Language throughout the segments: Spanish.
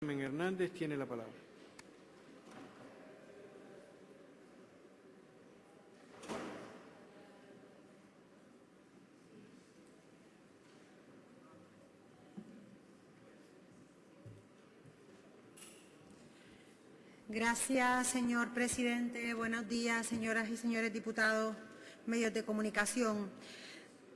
Hernández tiene la palabra. Gracias, señor presidente. Buenos días, señoras y señores diputados, medios de comunicación.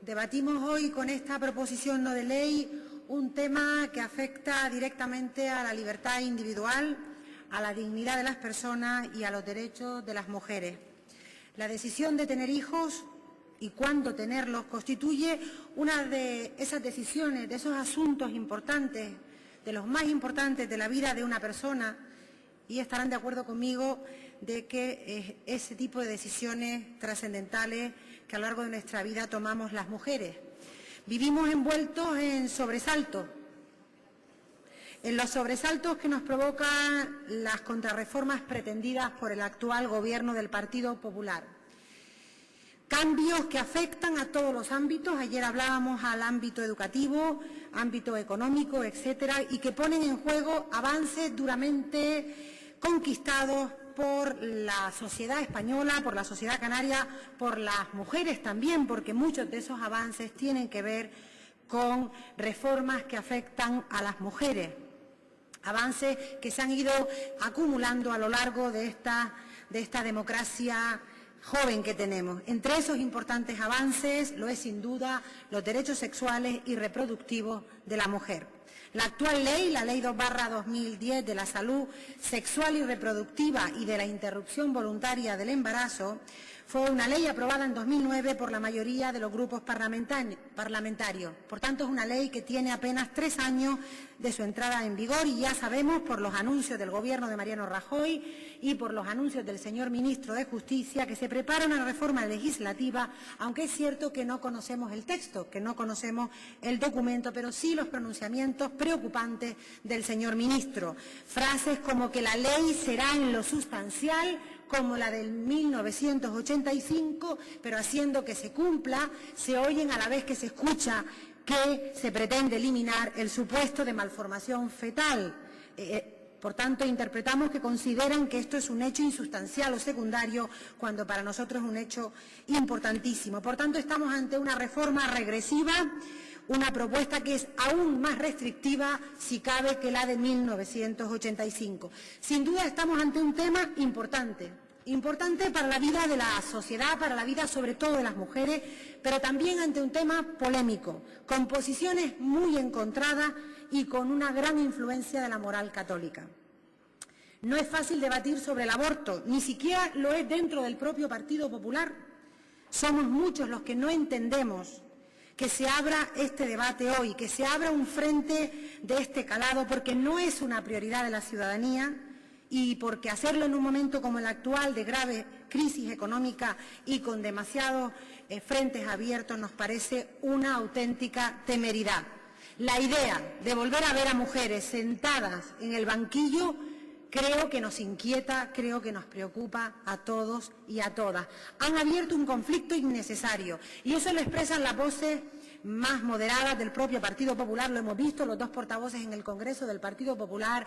Debatimos hoy con esta proposición no de ley un tema que afecta directamente a la libertad individual, a la dignidad de las personas y a los derechos de las mujeres. La decisión de tener hijos y cuándo tenerlos constituye una de esas decisiones, de esos asuntos importantes, de los más importantes de la vida de una persona, y estarán de acuerdo conmigo de que ese tipo de decisiones trascendentales que a lo largo de nuestra vida tomamos las mujeres. Vivimos envueltos en sobresaltos, en los sobresaltos que nos provocan las contrarreformas pretendidas por el actual Gobierno del Partido Popular. Cambios que afectan a todos los ámbitos, ayer hablábamos al ámbito educativo, ámbito económico, etcétera, y que ponen en juego avances duramente conquistados por la sociedad española, por la sociedad canaria, por las mujeres también, porque muchos de esos avances tienen que ver con reformas que afectan a las mujeres, avances que se han ido acumulando a lo largo de esta democracia joven que tenemos. Entre esos importantes avances lo es sin duda los derechos sexuales y reproductivos de la mujer. La actual ley, la Ley 2/2010 de la salud sexual y reproductiva y de la interrupción voluntaria del embarazo, fue una ley aprobada en 2009 por la mayoría de los grupos parlamentarios. Por tanto, es una ley que tiene apenas 3 años de su entrada en vigor y ya sabemos por los anuncios del Gobierno de Mariano Rajoy y por los anuncios del señor Ministro de Justicia que se prepara una reforma legislativa, aunque es cierto que no conocemos el texto, que no conocemos el documento, pero sí los pronunciamientos preocupantes del señor Ministro. Frases como que la ley será en lo sustancial como la del 1985, pero haciendo que se cumpla, se oyen a la vez que se escucha que se pretende eliminar el supuesto de malformación fetal. Por tanto, interpretamos que consideran que esto es un hecho insustancial o secundario, cuando para nosotros es un hecho importantísimo. Por tanto, estamos ante una reforma regresiva, una propuesta que es aún más restrictiva, si cabe, que la de 1985. Sin duda estamos ante un tema importante para la vida de la sociedad, para la vida sobre todo de las mujeres, pero también ante un tema polémico, con posiciones muy encontradas y con una gran influencia de la moral católica. No es fácil debatir sobre el aborto, ni siquiera lo es dentro del propio Partido Popular. Somos muchos los que no entendemos que se abra este debate hoy, que se abra un frente de este calado, porque no es una prioridad de la ciudadanía y porque hacerlo en un momento como el actual de grave crisis económica y con demasiados frentes abiertos nos parece una auténtica temeridad. La idea de volver a ver a mujeres sentadas en el banquillo creo que nos inquieta, creo que nos preocupa a todos y a todas. Han abierto un conflicto innecesario y eso lo expresan las voces más moderadas del propio Partido Popular. Lo hemos visto, los dos portavoces en el Congreso del Partido Popular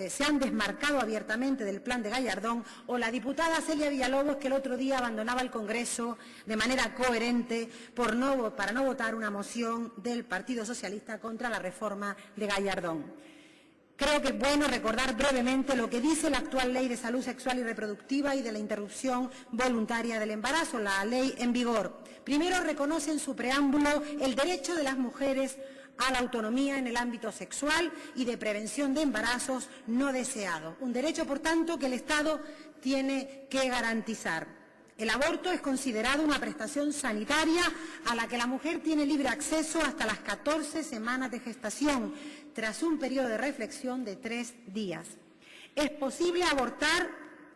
se han desmarcado abiertamente del plan de Gallardón, o la diputada Celia Villalobos, que el otro día abandonaba el Congreso de manera coherente para no votar una moción del Partido Socialista contra la reforma de Gallardón. Creo que es bueno recordar brevemente lo que dice la actual Ley de Salud Sexual y Reproductiva y de la Interrupción Voluntaria del Embarazo, la ley en vigor. Primero, reconoce en su preámbulo el derecho de las mujeres a la autonomía en el ámbito sexual y de prevención de embarazos no deseados. Un derecho, por tanto, que el Estado tiene que garantizar. El aborto es considerado una prestación sanitaria a la que la mujer tiene libre acceso hasta las 14 semanas de gestación, tras un periodo de reflexión de 3 días. Es posible abortar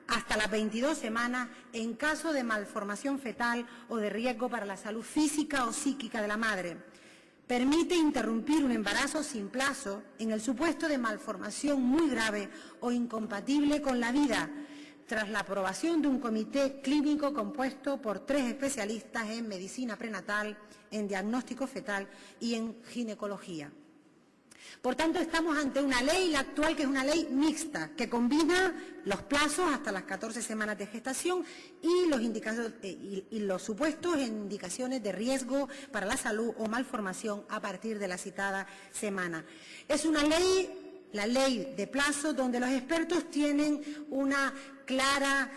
hasta las 22 semanas en caso de malformación fetal o de riesgo para la salud física o psíquica de la madre. Permite interrumpir un embarazo sin plazo en el supuesto de malformación muy grave o incompatible con la vida, tras la aprobación de un comité clínico compuesto por 3 especialistas en medicina prenatal, en diagnóstico fetal y en ginecología. Por tanto, estamos ante una ley, la actual, que es una ley mixta, que combina los plazos hasta las 14 semanas de gestación y los supuestos en indicaciones de riesgo para la salud o malformación a partir de la citada semana. Es una ley, la ley de plazo, donde los expertos tienen una clara,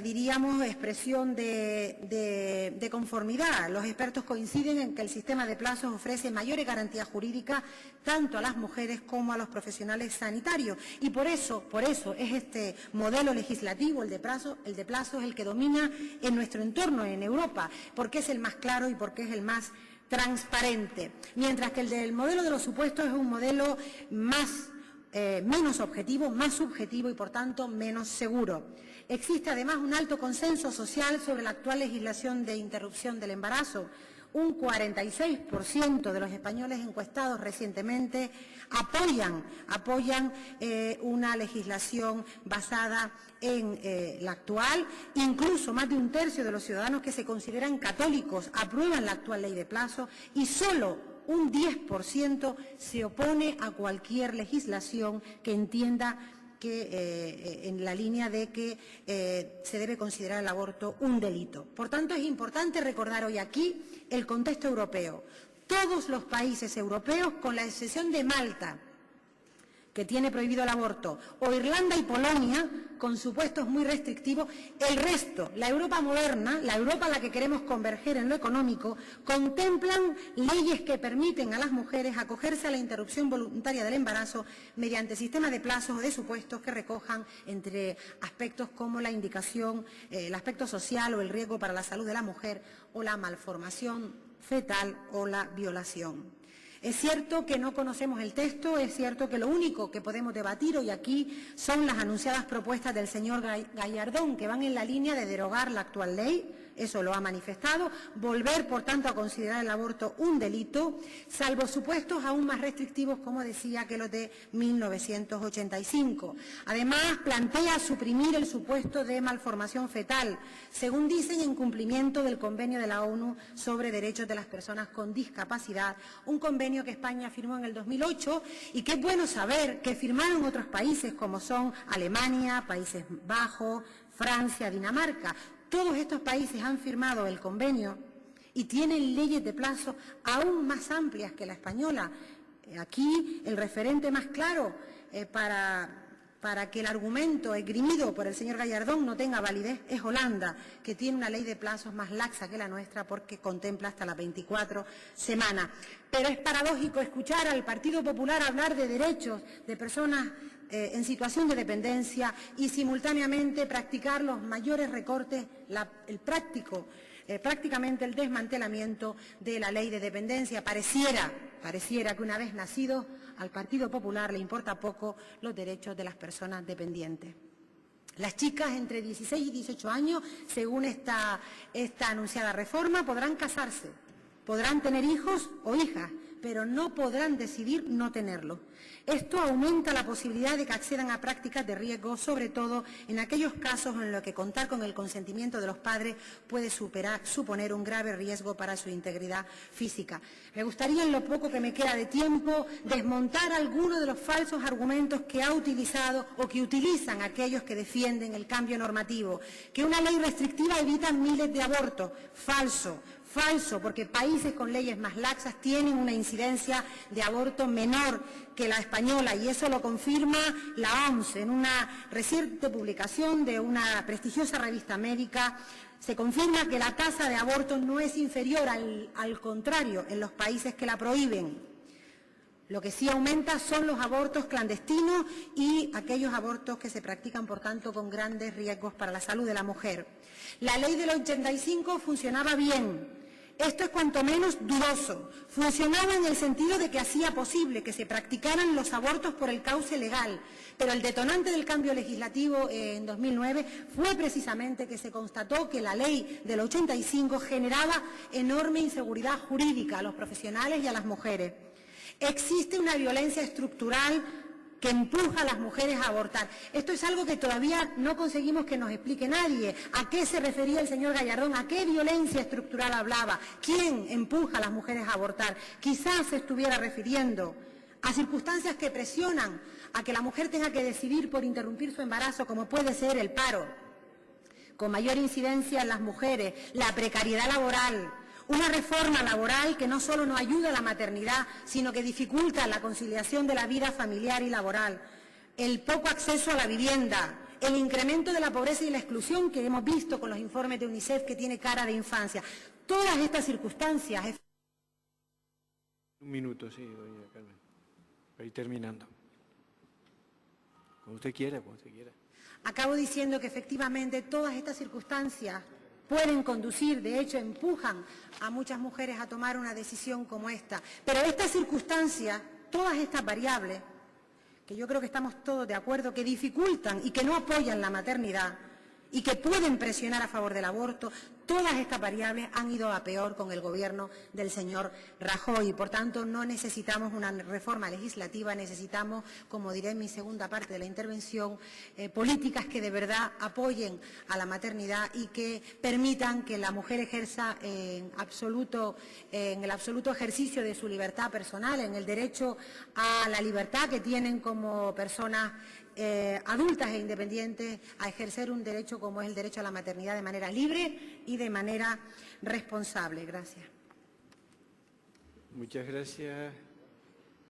diríamos, expresión de conformidad. Los expertos coinciden en que el sistema de plazos ofrece mayores garantías jurídicas tanto a las mujeres como a los profesionales sanitarios. Y por eso es este modelo legislativo, el de plazo es el que domina en nuestro entorno, en Europa, porque es el más claro y porque es el más transparente. Mientras que el del modelo de los supuestos es un modelo menos objetivo, más subjetivo y, por tanto, menos seguro. Existe, además, un alto consenso social sobre la actual legislación de interrupción del embarazo. Un 46% de los españoles encuestados recientemente apoyan una legislación basada en la actual. Incluso más de un tercio de los ciudadanos que se consideran católicos aprueban la actual ley de plazo y solo un 10% se opone a cualquier legislación que entienda que en la línea de que se debe considerar el aborto un delito. Por tanto, es importante recordar hoy aquí el contexto europeo. Todos los países europeos, con la excepción de Malta, que tiene prohibido el aborto, o Irlanda y Polonia, con supuestos muy restrictivos, el resto, la Europa moderna, la Europa a la que queremos converger en lo económico, contemplan leyes que permiten a las mujeres acogerse a la interrupción voluntaria del embarazo mediante sistemas de plazos o de supuestos que recojan entre aspectos como la indicación, el aspecto social o el riesgo para la salud de la mujer o la malformación fetal o la violación. Es cierto que no conocemos el texto, es cierto que lo único que podemos debatir hoy aquí son las anunciadas propuestas del señor Gallardón, que van en la línea de derogar la actual ley, eso lo ha manifestado, volver, por tanto, a considerar el aborto un delito, salvo supuestos aún más restrictivos, como decía, que los de 1985. Además, plantea suprimir el supuesto de malformación fetal, según dicen, en cumplimiento del convenio de la ONU sobre derechos de las personas con discapacidad, un convenio que España firmó en el 2008 y que es bueno saber que firmaron otros países como son Alemania, Países Bajos, Francia, Dinamarca. Todos estos países han firmado el convenio y tienen leyes de plazo aún más amplias que la española. Aquí el referente más claro para que el argumento esgrimido por el señor Gallardón no tenga validez es Holanda, que tiene una ley de plazos más laxa que la nuestra porque contempla hasta las 24 semanas. Pero es paradójico escuchar al Partido Popular hablar de derechos de personas en situación de dependencia y simultáneamente practicar los mayores recortes, prácticamente el desmantelamiento de la ley de dependencia. Pareciera que una vez nacido al Partido Popular le importa poco los derechos de las personas dependientes. Las chicas entre 16 y 18 años, según esta anunciada reforma, podrán casarse, podrán tener hijos o hijas, pero no podrán decidir no tenerlos. Esto aumenta la posibilidad de que accedan a prácticas de riesgo, sobre todo en aquellos casos en los que contar con el consentimiento de los padres puede suponer un grave riesgo para su integridad física. Me gustaría, en lo poco que me queda de tiempo, desmontar algunos de los falsos argumentos que ha utilizado o que utilizan aquellos que defienden el cambio normativo, que una ley restrictiva evita miles de abortos. Falso, porque países con leyes más laxas tienen una incidencia de aborto menor que la española, y eso lo confirma la OMS en una reciente publicación de una prestigiosa revista médica. Se confirma que la tasa de aborto no es inferior, al contrario, en los países que la prohíben. Lo que sí aumenta son los abortos clandestinos y aquellos abortos que se practican, por tanto, con grandes riesgos para la salud de la mujer. La ley del 85 funcionaba bien. Esto es cuanto menos dudoso. Funcionaba en el sentido de que hacía posible que se practicaran los abortos por el cauce legal, pero el detonante del cambio legislativo en 2009 fue precisamente que se constató que la ley del 85 generaba enorme inseguridad jurídica a los profesionales y a las mujeres. Existe una violencia estructural que empuja a las mujeres a abortar. Esto es algo que todavía no conseguimos que nos explique nadie. ¿A qué se refería el señor Gallardón? ¿A qué violencia estructural hablaba? ¿Quién empuja a las mujeres a abortar? Quizás se estuviera refiriendo a circunstancias que presionan a que la mujer tenga que decidir por interrumpir su embarazo, como puede ser el paro, con mayor incidencia en las mujeres, la precariedad laboral, una reforma laboral que no solo no ayuda a la maternidad, sino que dificulta la conciliación de la vida familiar y laboral, el poco acceso a la vivienda, el incremento de la pobreza y la exclusión que hemos visto con los informes de UNICEF que tiene cara de infancia. Todas estas circunstancias... Un minuto, sí, doña Carmen, para ir terminando. Cuando usted quiera, cuando usted quiera. Acabo diciendo que efectivamente todas estas circunstancias pueden conducir, de hecho empujan a muchas mujeres a tomar una decisión como esta. Pero estas circunstancias, todas estas variables, que yo creo que estamos todos de acuerdo, que dificultan y que no apoyan la maternidad y que pueden presionar a favor del aborto, todas estas variables han ido a peor con el Gobierno del señor Rajoy. Por tanto, no necesitamos una reforma legislativa, necesitamos, como diré en mi segunda parte de la intervención, políticas que de verdad apoyen a la maternidad y que permitan que la mujer ejerza en el absoluto ejercicio de su libertad personal, en el derecho a la libertad que tienen como personas adultas e independientes, a ejercer un derecho como es el derecho a la maternidad de manera libre y de manera responsable. Gracias. Muchas gracias.